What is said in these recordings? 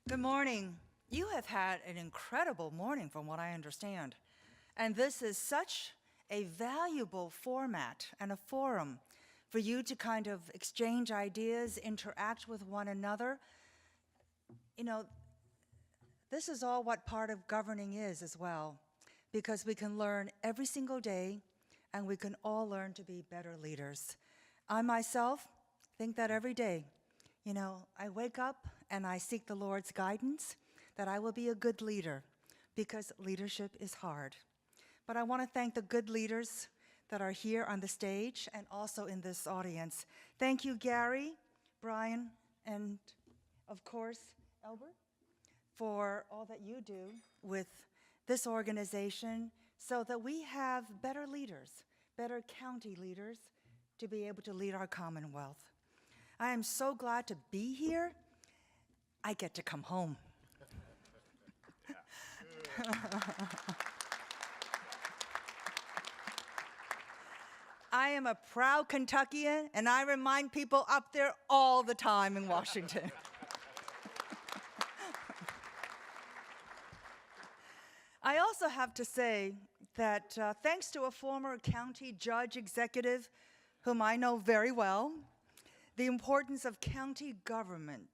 Good morning. You have had an incredible morning from what I understand. And this is such a valuable format and a forum for you to kind of exchange ideas, interact with one another. You know, this is all what part of governing is as well, because we can learn every single day and we can all learn to be better leaders. I myself think that every day. I wake up and I seek the Lord's guidance that I will be a good leader because leadership is hard. But I want to thank the good leaders that are here on the stage and also in this audience. Thank you, Gary, Brian, and of course, Albert, for all that you do with this organization so that we have better leaders, better county leaders to be able to lead our Commonwealth. I am so glad to be here. I get to come home. I am a proud Kentuckian, and I remind people up there all the time in Washington. I also have to say that thanks to a former county judge executive whom I know very well, the importance of county government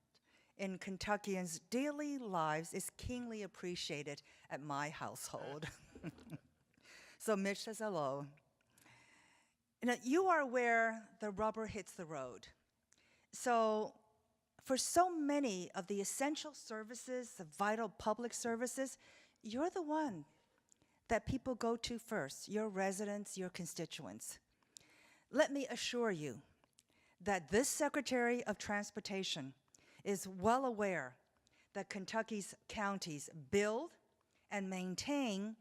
in Kentuckians' daily lives is keenly appreciated at my household. So Mitch says hello. You are where the rubber hits the road. So for so many of the essential services, the vital public services, you're the one that people go to first, your residents, your constituents. Let me assure you that this Secretary of Transportation is well aware that Kentucky's counties build and maintain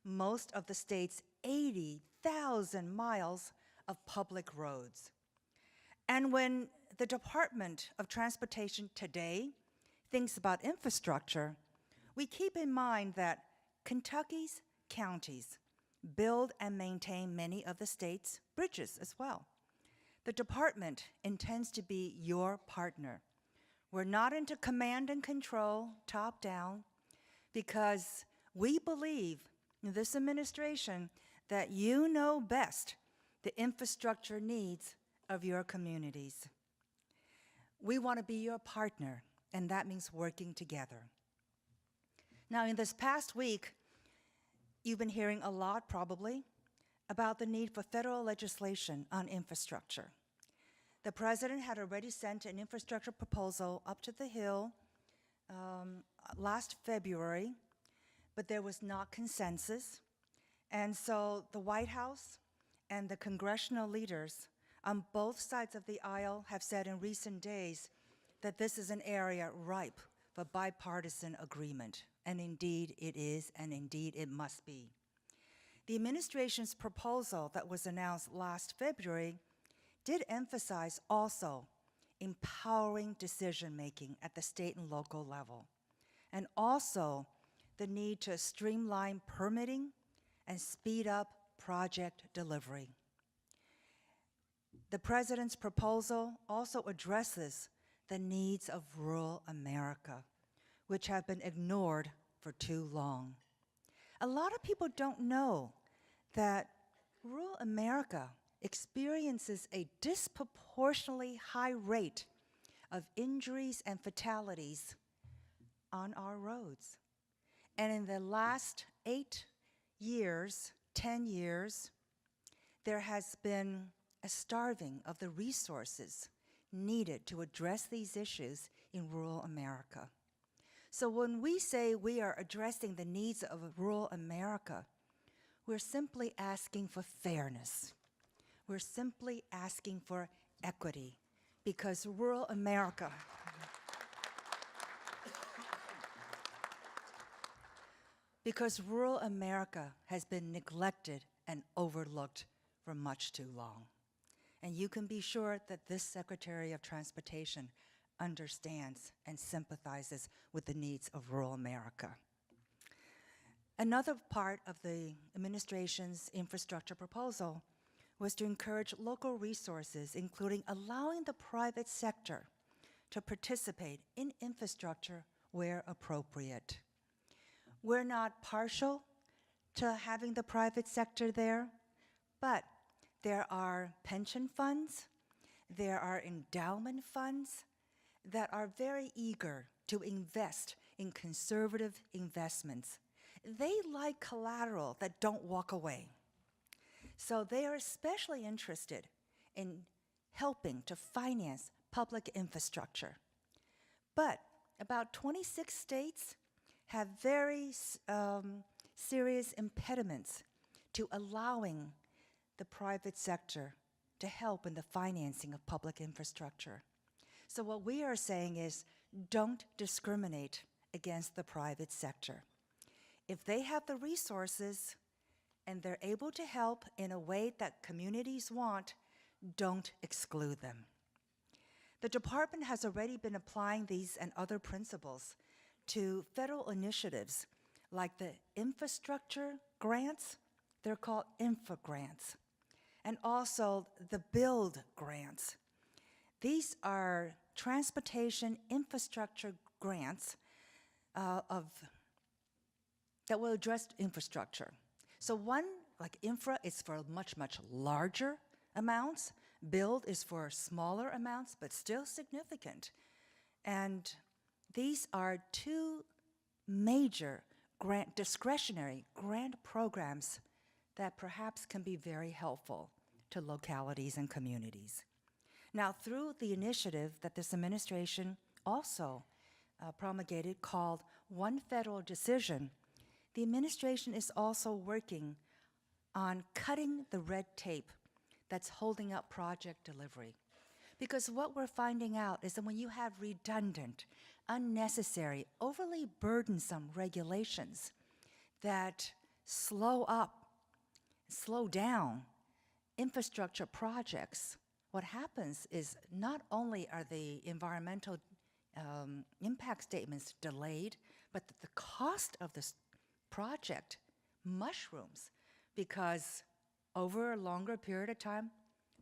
most of the state's 80,000 miles of public roads. And when the Department of Transportation today thinks about infrastructure, we keep in mind that Kentucky's counties build and maintain many of the state's bridges as well. The department intends to be your partner. We're not into command and control, top down, because we believe in this administration that you know best the infrastructure needs of your communities. We want to be your partner, and that means working together. Now, in this past week, you've been hearing a lot, probably, about the need for federal legislation on infrastructure. The president had already sent an infrastructure proposal up to the Hill last February, but there was not consensus. And so the White House and the congressional leaders on both sides of the aisle have said in recent days that this is an area ripe for bipartisan agreement. And indeed it is, and indeed it must be. The administration's proposal that was announced last February did emphasize also empowering decision-making at the state and local level, and also the need to streamline permitting and speed up project delivery. The president's proposal also addresses the needs of rural America, which have been ignored for too long. A lot of people don't know that rural America experiences a disproportionately high rate of injuries and fatalities on our roads. And in the last 8 years, 10 years, there has been a starving of the resources needed to address these issues in rural America. So when we say we are addressing the needs of rural America, we're simply asking for fairness. We're simply asking for equity, because rural America has been neglected and overlooked for much too long. And you can be sure that this Secretary of Transportation understands and sympathizes with the needs of rural America. Another part of the administration's infrastructure proposal was to encourage local resources, including allowing the private sector to participate in infrastructure where appropriate. We're not partial to having the private sector there, but there are pension funds, there are endowment funds that are very eager to invest in conservative investments. They like collateral that don't walk away. So they are especially interested in helping to finance public infrastructure. But about 26 states have very serious impediments to allowing the private sector to help in the financing of public infrastructure. So what we are saying is, don't discriminate against the private sector. If they have the resources and they're able to help in a way that communities want, don't exclude them. The department has already been applying these and other principles to federal initiatives like the infrastructure grants, they're called infra grants, and also the build grants. These are transportation infrastructure grants that will address infrastructure. So one, like infra, is for much, much larger amounts. Build is for smaller amounts, but still significant. And these are two major discretionary grant programs that perhaps can be very helpful to localities and communities. Now, through the initiative that this administration also promulgated called One Federal Decision, the administration is also working on cutting the red tape that's holding up project delivery. Because what we're finding out is that when you have redundant, unnecessary, overly burdensome regulations that slow down infrastructure projects, what happens is not only are the environmental impact statements delayed, but the cost of this project mushrooms because over a longer period of time,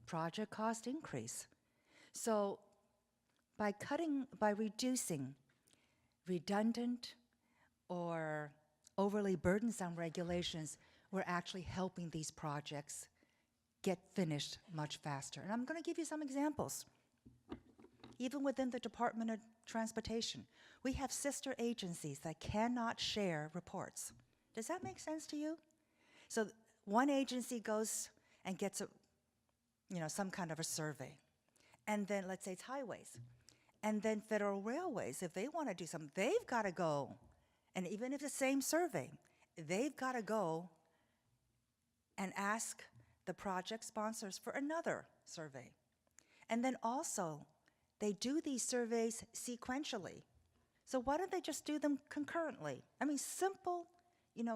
project costs increase. So by reducing redundant or overly burdensome regulations, we're actually helping these projects get finished much faster. And I'm going to give you some examples. Even within the Department of Transportation, we have sister agencies that cannot share reports. Does that make sense to you? So one agency goes and gets some kind of a survey. And then let's say it's highways. And then federal railways, if they want to do something, they've got to go. And even if it's the same survey, they've got to go and ask the project sponsors for another survey. And then also, they do these surveys sequentially. So why don't they just do them concurrently? I mean, simple,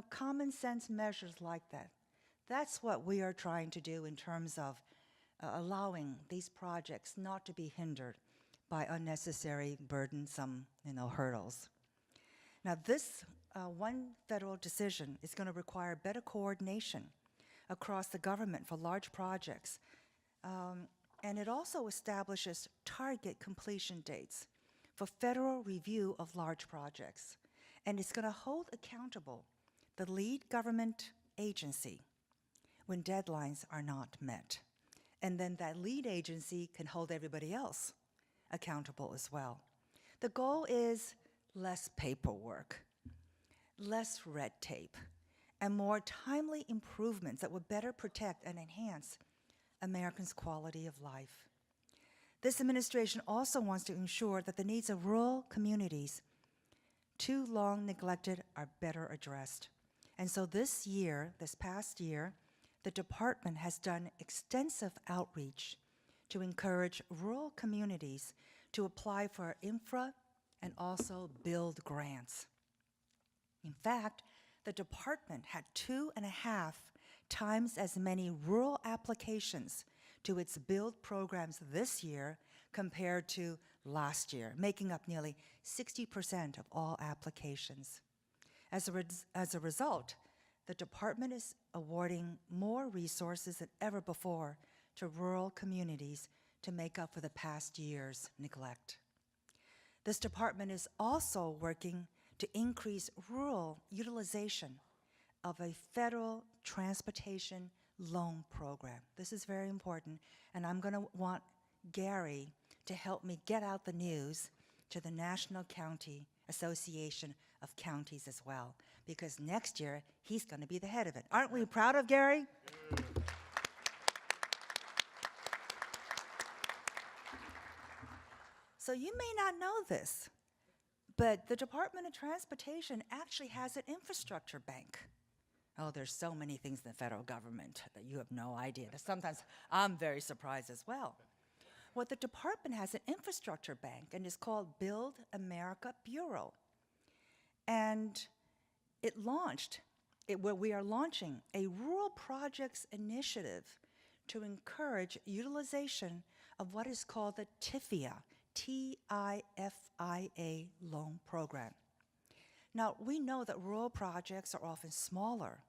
common sense measures like that. That's what we are trying to do in terms of allowing these projects not to be hindered by unnecessary, burdensome, hurdles. Now, this one federal decision is going to require better coordination across the government for large projects. And it also establishes target completion dates for federal review of large projects. And it's going to hold accountable the lead government agency when deadlines are not met. And then that lead agency can hold everybody else accountable as well. The goal is less paperwork, less red tape, and more timely improvements that would better protect and enhance Americans' quality of life. This administration also wants to ensure that the needs of rural communities, too long neglected, are better addressed. And so this past year, the department has done extensive outreach to encourage rural communities to apply for infra and also build grants. In fact, the department had 2.5 times as many rural applications to its build programs this year compared to last year, making up nearly 60% of all applications. As a result, the department is awarding more resources than ever before to rural communities to make up for the past year's neglect. This department is also working to increase rural utilization of a federal transportation loan program. This is very important, and I'm going to want Gary to help me get out the news to the National County Association of Counties as well, because next year he's going to be the head of it. Aren't we proud of Gary? So you may not know this, but the Department of Transportation actually has an infrastructure bank. Oh, there's so many things in the federal government that you have no idea. Sometimes I'm very surprised as well. Well, the department has an infrastructure bank, and it's called Build America Bureau. And we are launching a rural projects initiative to encourage utilization of what is called the TIFIA, T-I-F-I-A loan program. Now, we know that rural projects are often smaller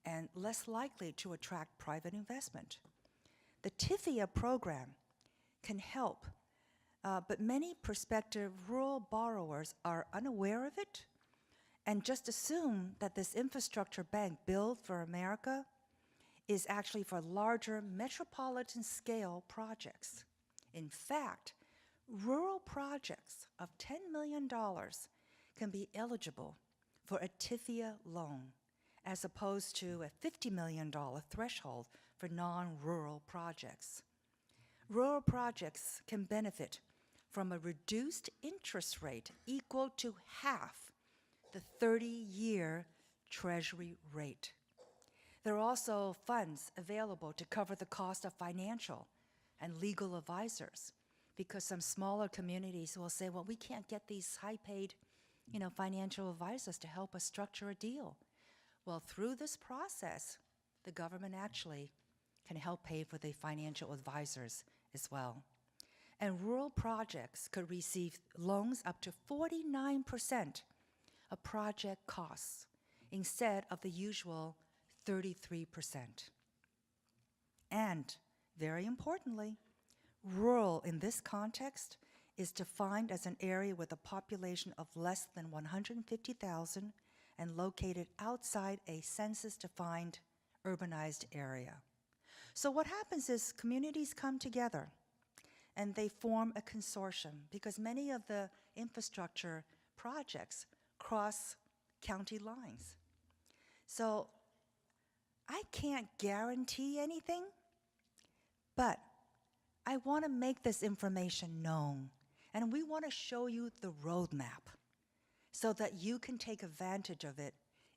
and less likely to attract private investment. The TIFIA program can help, but many prospective rural borrowers are unaware of it and just assume that this infrastructure bank, Build for America, is actually for larger metropolitan scale projects. In fact, rural projects of $10 million can be eligible for a TIFIA loan, as opposed to a $50 million threshold for non-rural projects. Rural projects can benefit from a reduced interest rate equal to half the 30-year Treasury rate. There are also funds available to cover the cost of financial and legal advisors, because some smaller communities will say, well, we can't get these high-paid, financial advisors to help us structure a deal. Well, through this process, the government actually can help pay for the financial advisors as well. And rural projects could receive loans up to 49% of project costs instead of the usual 33%. And very importantly, rural in this context is defined as an area with a population of less than 150,000 and located outside a census-defined urbanized area. So what happens is communities come together and they form a consortium, because many of the infrastructure projects cross county lines. So I can't guarantee anything, but I want to make this information known, and we want to show you the roadmap so that you can take advantage of it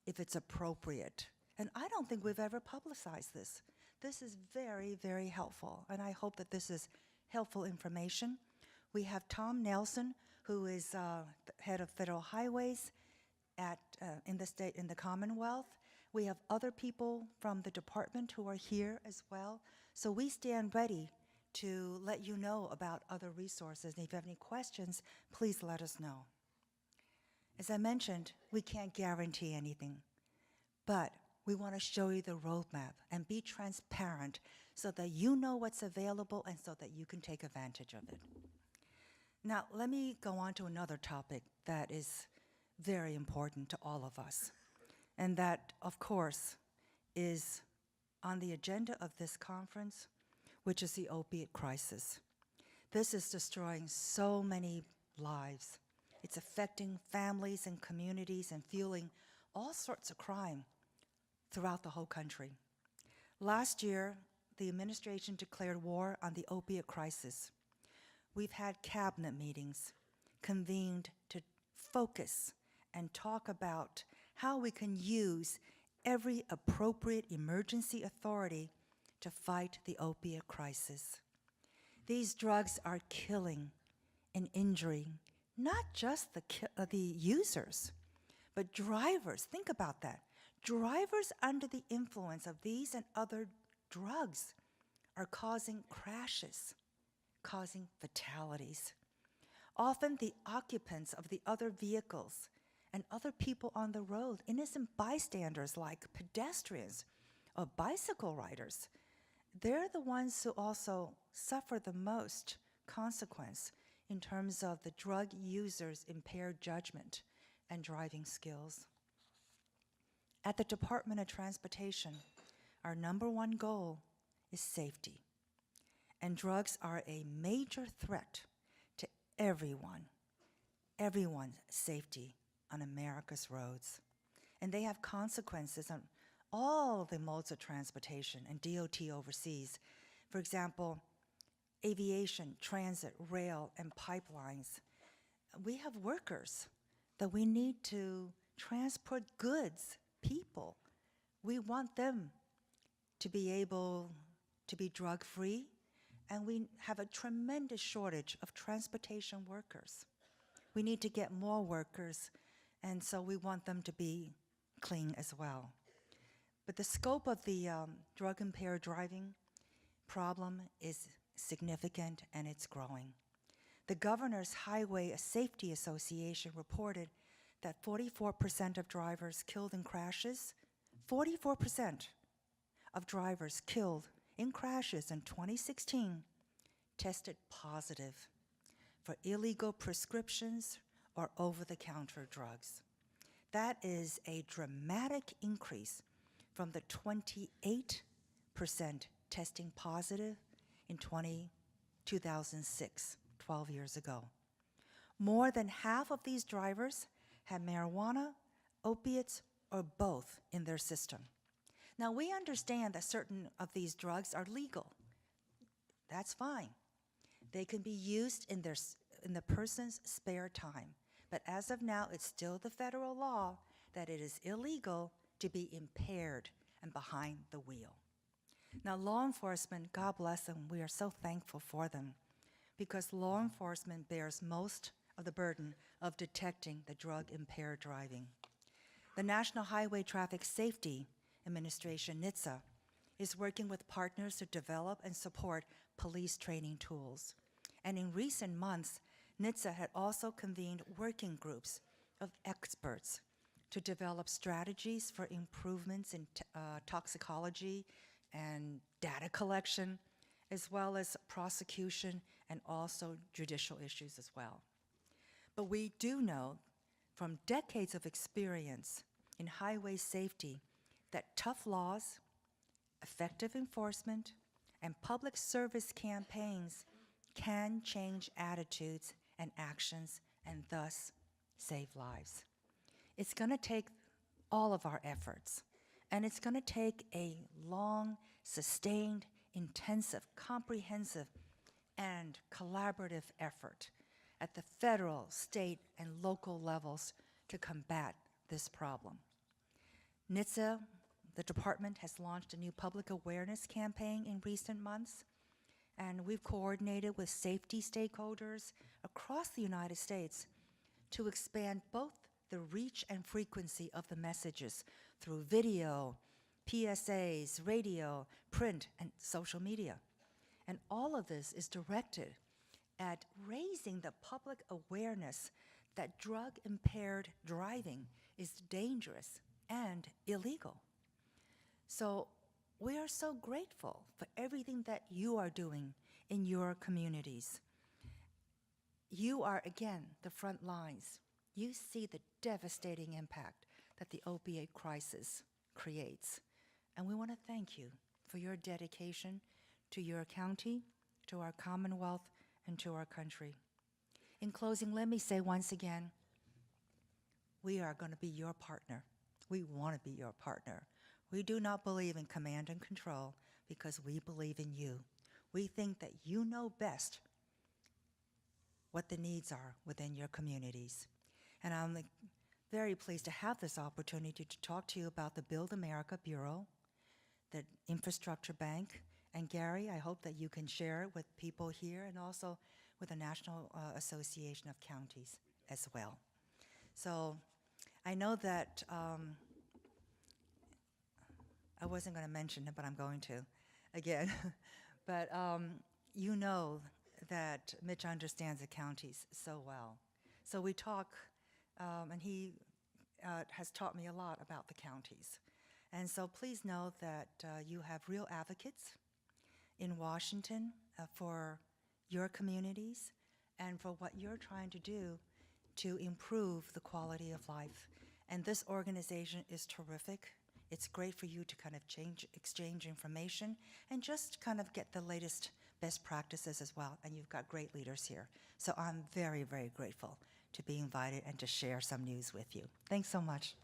if it's appropriate. And I don't think we've ever publicized this. This is very, very helpful, and I hope that this is helpful information. We have Tom Nelson, who is the head of Federal Highways in the Commonwealth. We have other people from the department who are here as well. So we stand ready to let you know about other resources. And if you have any questions, please let us know. As I mentioned, we can't guarantee anything, but we want to show you the roadmap and be transparent so that you know what's available and so that you can take advantage of it. Now, let me go on to another topic that is very important to all of us, and that, of course, is on the agenda of this conference, which is the opiate crisis. This is destroying so many lives. It's affecting families and communities and fueling all sorts of crime throughout the whole country. Last year, the administration declared war on the opiate crisis. We've had cabinet meetings convened to focus and talk about how we can use every appropriate emergency authority to fight the opiate crisis. These drugs are killing and injuring not just the users, but drivers. Think about that. Drivers under the influence of these and other drugs are causing crashes, causing fatalities. Often the occupants of the other vehicles and other people on the road, innocent bystanders like pedestrians or bicycle riders, they're the ones who also suffer the most consequence in terms of the drug users' impaired judgment and driving skills. At the Department of Transportation, our #1 goal is safety. And drugs are a major threat to everyone's safety on America's roads. And they have consequences on all the modes of transportation and DOT overseas. For example, aviation, transit, rail, and pipelines. We have workers that we need to transport goods, people. We want them to be able to be drug-free, and we have a tremendous shortage of transportation workers. We need to get more workers, and so we want them to be clean as well. But the scope of the drug-impaired driving problem is significant, and it's growing. The Governor's Highway Safety Association reported that 44% of drivers killed in crashes, 44% of drivers killed in crashes in 2016 tested positive for illegal prescriptions or over-the-counter drugs. That is a dramatic increase from the 28% testing positive in 2006, 12 years ago. More than half of these drivers had marijuana, opiates, or both in their system. Now, we understand that certain of these drugs are legal. That's fine. They can be used in the person's spare time. But as of now, it's still the federal law that it is illegal to be impaired and behind the wheel. Now, law enforcement, God bless them, we are so thankful for them, because law enforcement bears most of the burden of detecting the drug-impaired driving. The National Highway Traffic Safety Administration, NHTSA, is working with partners to develop and support police training tools. And in recent months, NHTSA had also convened working groups of experts to develop strategies for improvements in toxicology and data collection, as well as prosecution and also judicial issues as well. But we do know from decades of experience in highway safety that tough laws, effective enforcement, and public service campaigns can change attitudes and actions and thus save lives. It's going to take all of our efforts, and it's going to take a long, sustained, intensive, comprehensive, and collaborative effort at the federal, state, and local levels to combat this problem. NHTSA, the department, has launched a new public awareness campaign in recent months, and we've coordinated with safety stakeholders across the United States to expand both the reach and frequency of the messages through video, PSAs, radio, print, and social media. And all of this is directed at raising the public awareness that drug-impaired driving is dangerous and illegal. So we are so grateful for everything that you are doing in your communities. You are, again, the front lines. You see the devastating impact that the opioid crisis creates. And we want to thank you for your dedication to your county, to our Commonwealth, and to our country. In closing, let me say once again, we are going to be your partner. We want to be your partner. We do not believe in command and control because we believe in you. We think that you know best what the needs are within your communities. And I'm very pleased to have this opportunity to talk to you about the Build America Bureau, the Infrastructure Bank, and Gary, I hope that you can share it with people here and also with the National Association of Counties as well. So I know that I wasn't going to mention it, but I'm going to again. But you know that Mitch understands the counties so well. So we talk, and he has taught me a lot about the counties. And so please know that you have real advocates in Washington for your communities, and for what you're trying to do to improve the quality of life. And this organization is terrific. It's great for you to kind of exchange information and just kind of get the latest best practices as well. And you've got great leaders here. So I'm very, very grateful to be invited and to share some news with you. Thanks so much.